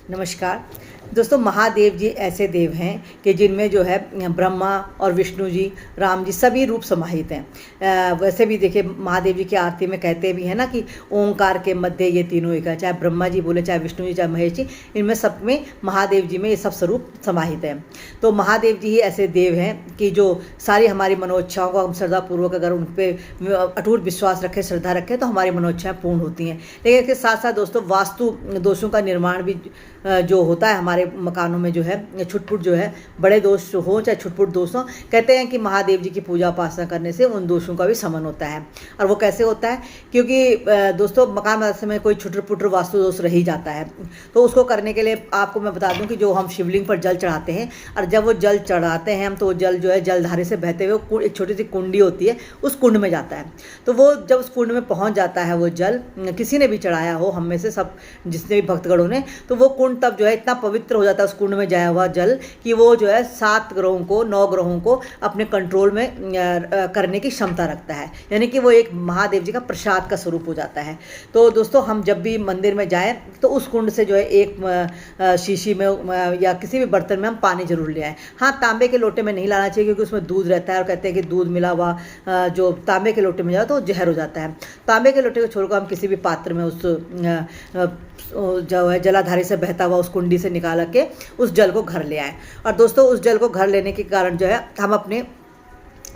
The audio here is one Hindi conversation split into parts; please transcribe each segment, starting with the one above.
नमस्कार दोस्तों। महादेव जी ऐसे देव हैं कि जिनमें जो है ब्रह्मा और विष्णु जी, राम जी सभी रूप समाहित हैं। वैसे भी देखिए महादेव जी की आरती में कहते भी हैं ना कि ओंकार के मध्य ये तीनों एक है। चाहे ब्रह्मा जी बोले, चाहे विष्णु जी, चाहे महेश जी, इनमें सब में महादेव जी में ये सब स्वरूप समाहित हैं। तो महादेव जी ही ऐसे देव हैं कि जो सारी हमारी मनोइच्छाओं को हम श्रद्धापूर्वक अगर उन पर अटूट विश्वास रखें, श्रद्धा रखें तो हमारी मनोइच्छाएँ पूर्ण होती हैं। लेकिन इसके साथ साथ दोस्तों वास्तु दोषों का निर्माण भी जो होता है हमारे मकानों में, जो है छुटपुट जो है, बड़े दोष हो चाहे छुटपुट दोष हो, कहते हैं कि महादेव जी की पूजा उपासना करने से उन दोषों का भी शमन होता है। और वो कैसे होता है? क्योंकि दोस्तों मकान बनाते समय कोई छुटपुट वास्तु दोष रह ही जाता है, तो उसको करने के लिए आपको मैं बता दूं कि जो हम शिवलिंग पर जल चढ़ाते हैं, और जब वो जल चढ़ाते हैं हम, तो जल जो है जलधारे से बहते हुए एक छोटी सी कुंडी होती है, उस कुंड में जाता है। तो वो जब उस कुंड में पहुंच जाता है वो जल, किसी ने भी चढ़ाया हो, हम में से सब जितने भी भक्तगणों ने, तो वो कुंड तब जो है इतना पवित्र हो जाता है उस कुंड में जाया हुआ जल, कि वो जो है 7 ग्रहों को, 9 ग्रहों को अपने कंट्रोल में करने की क्षमता रखता है। यानी कि वो एक महादेव जी का प्रसाद का स्वरूप हो जाता है। तो दोस्तों हम जब भी मंदिर में जाएं तो उस कुंड से जो है एक शीशी में या किसी भी बर्तन में हम पानी जरूर ले आएँ। हाँ, तांबे के लोटे में नहीं लाना चाहिए क्योंकि उसमें दूध रहता है, और कहते हैं कि दूध मिला हुआ जो तांबे के लोटे में जाए तो जहर हो जाता है। तांबे के लोटे को छोड़कर हम किसी भी पात्र में उस जो है जलाधारी से बहता हुआ उस कुंडी से निकाल के उस जल को घर ले आए। और दोस्तों उस जल को घर लेने के कारण जो है हम अपने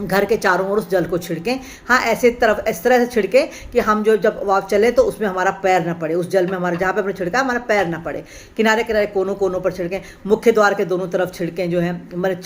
घर के चारों ओर उस जल को छिड़कें। हाँ, ऐसे तरफ इस तरह से छिड़कें कि हम जो जब वाप चले तो उसमें हमारा पैर ना पड़े, उस जल में हमारा जहाँ पे हमने छिड़का हमारा पैर ना पड़े। किनारे किनारे कोनों कोनों पर छिड़कें, मुख्य द्वार के दोनों तरफ छिड़कें, जो है मतलब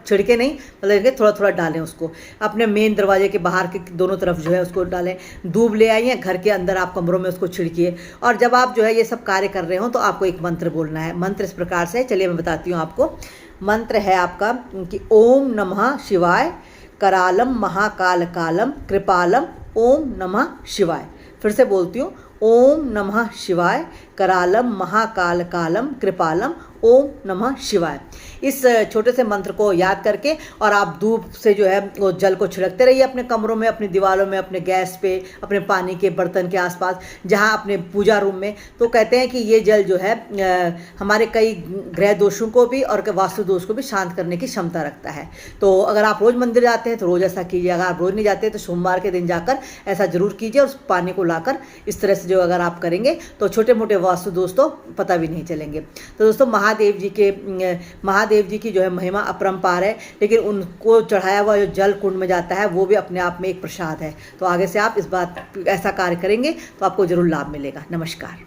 छिड़के नहीं, मतलब थोड़ा थोड़ा डालें उसको। अपने मेन दरवाजे के बाहर के दोनों तरफ जो है उसको डालें। दूब ले आइए, घर के अंदर आप कमरों में उसको छिड़किए। और जब आप जो है ये सब कार्य कर रहे हो तो आपको एक मंत्र बोलना है। मंत्र इस प्रकार से, चलिए मैं बताती हूँ आपको। मंत्र है आपका कि ओम नमः शिवाय करालम महाकाल कालम कृपालम ओम नमः शिवाय। फिर से बोलती हूँ, ओम नमः शिवाय करालम महाकाल कालम कृपालम ओम नमः शिवाय। इस छोटे से मंत्र को याद करके और आप धूप से जो है वो जल को छिड़कते रहिए अपने कमरों में, अपनी दीवारों में, अपने गैस पे, अपने पानी के बर्तन के आसपास, जहाँ अपने पूजा रूम में। तो कहते हैं कि ये जल जो है हमारे कई ग्रह दोषों को भी और वास्तु दोष को भी शांत करने की क्षमता रखता है। तो अगर आप रोज़ मंदिर जाते हैं तो रोज़ ऐसा कीजिए। अगर आप रोज़ नहीं जाते तो सोमवार के दिन जाकर ऐसा जरूर कीजिए, और उस पानी को लाकर इस तरह से जो अगर आप करेंगे तो छोटे मोटे वास्तु दोष तो पता भी नहीं चलेंगे। तो दोस्तों महादेव जी की जो है महिमा अपरंपार है, लेकिन उनको चढ़ाया हुआ जो जल कुंड में जाता है वो भी अपने आप में एक प्रसाद है। तो आगे से आप इस बात ऐसा कार्य करेंगे तो आपको जरूर लाभ मिलेगा। नमस्कार।